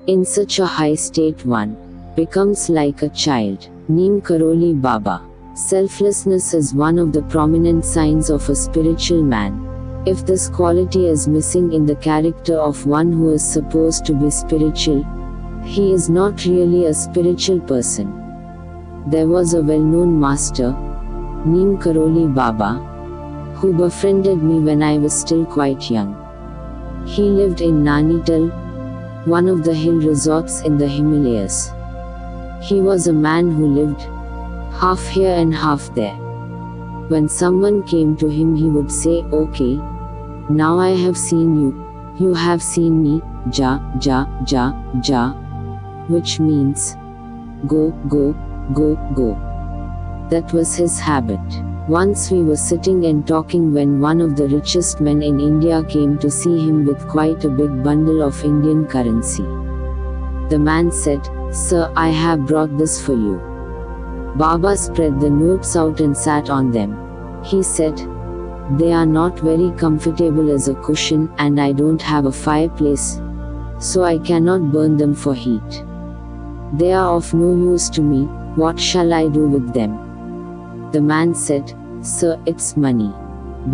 In such a high state one becomes like a child. Neem Karoli Baba. Selflessness is one of the prominent signs of a spiritual man. If this quality is missing in the character of one who is supposed to be spiritual, he is not really a spiritual person. There was a well-known master, Neem Karoli Baba, who befriended me when I was still quite young. He lived in Nainital, one of the hill resorts in the Himalayas. He was a man who lived half here and half there. When someone came to him, he would say, "Okay, now I have seen you, you have seen me, ja, ja, ja, ja," which means, go, go, go, go. That was his habit. Once we were sitting and talking when one of the richest men in India came to see him with quite a big bundle of Indian currency. The man said, "Sir, I have brought this for you." Baba spread the notes out and sat on them. He said, "They are not very comfortable as a cushion, and I don't have a fireplace, so I cannot burn them for heat. They are of no use to me, what shall I do with them?" The man said, "Sir, it's money."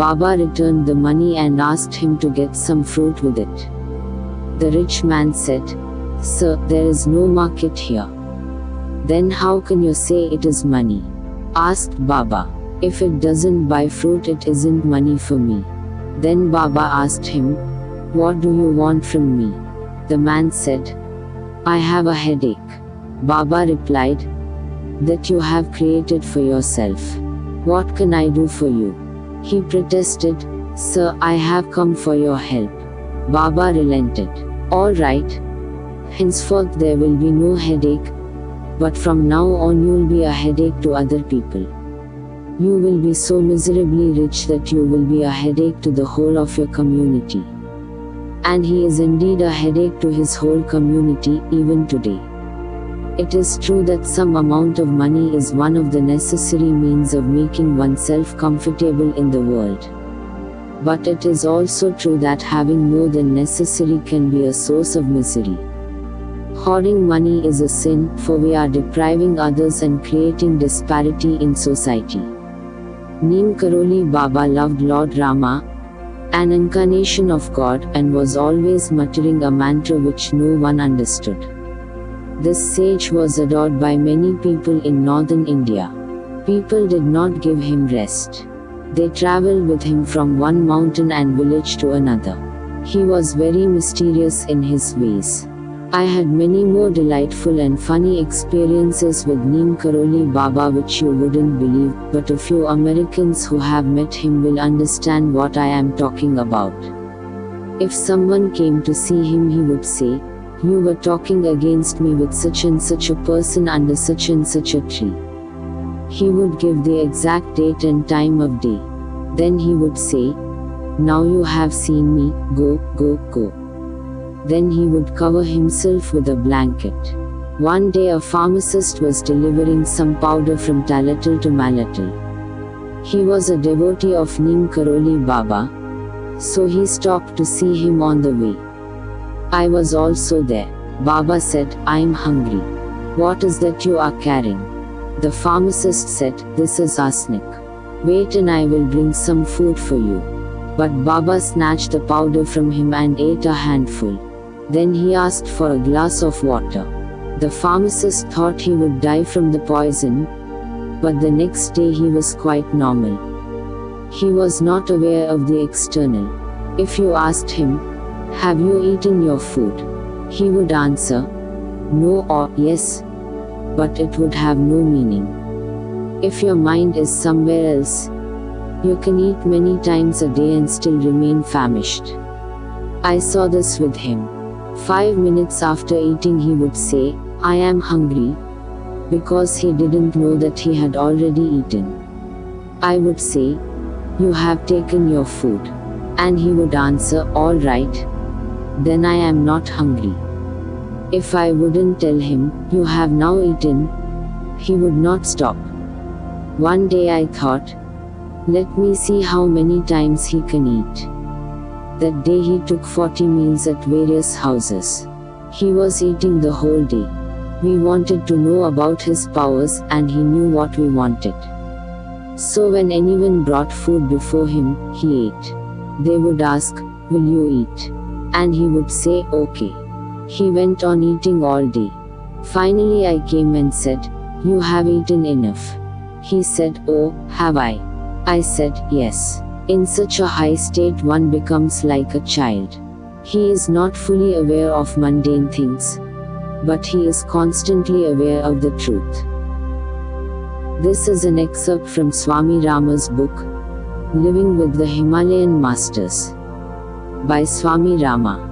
Baba returned the money and asked him to get some fruit with it. The rich man said, "Sir, there is no market here." "Then how can you say it is money?" asked Baba. "If it doesn't buy fruit, it isn't money for me." Then Baba asked him, "What do you want from me?" The man said, "I have a headache." Baba replied, "That you have created for yourself. What can I do for you?" He protested, "Sir, I have come for your help." Baba relented. "All right. Henceforth there will be no headache, but from now on you'll be a headache to other people. You will be so miserably rich that you will be a headache to the whole of your community." And he is indeed a headache to his whole community, even today. It is true that some amount of money is one of the necessary means of making oneself comfortable in the world. But it is also true that having more than necessary can be a source of misery. Hoarding money is a sin, for we are depriving others and creating disparity in society. Neem Karoli Baba loved Lord Rama, an incarnation of God, and was always muttering a mantra which no one understood. This sage was adored by many people in northern India. People did not give him rest. They traveled with him from one mountain and village to another. He was very mysterious in his ways. I had many more delightful and funny experiences with Neem Karoli Baba which you wouldn't believe, but a few Americans who have met him will understand what I am talking about. If someone came to see him, he would say, "You were talking against me with such and such a person under such and such a tree." He would give the exact date and time of day. Then he would say, "Now you have seen me, go, go, go." Then he would cover himself with a blanket. One day a pharmacist was delivering some powder from Talatal to Malatal. He was a devotee of Neem Karoli Baba, so he stopped to see him on the way. I was also there. Baba said, "I'm hungry." "What is that you are carrying?" The pharmacist said, "This is arsenic. Wait and I will bring some food for you." But Baba snatched the powder from him and ate a handful. Then he asked for a glass of water. The pharmacist thought he would die from the poison, but the next day he was quite normal. He was not aware of the external. If you asked him, "Have you eaten your food?" he would answer, "No" or "Yes," but it would have no meaning. If your mind is somewhere else, you can eat many times a day and still remain famished. I saw this with him. 5 minutes after eating he would say, "I am hungry," because he didn't know that he had already eaten. I would say, "You have taken your food," and he would answer, "All right, then I am not hungry." If I wouldn't tell him, "You have now eaten," he would not stop. One day I thought, let me see how many times he can eat. That day he took 40 meals at various houses. He was eating the whole day. We wanted to know about his powers, and he knew what we wanted. So when anyone brought food before him, he ate. They would ask, "Will you eat?" And he would say, "Okay." He went on eating all day. Finally I came and said, "You have eaten enough." He said, "Oh, have I?" I said, "Yes." In such a high state one becomes like a child. He is not fully aware of mundane things, but he is constantly aware of the truth. This is an excerpt from Swami Rama's book, Living with the Himalayan Masters, by Swami Rama.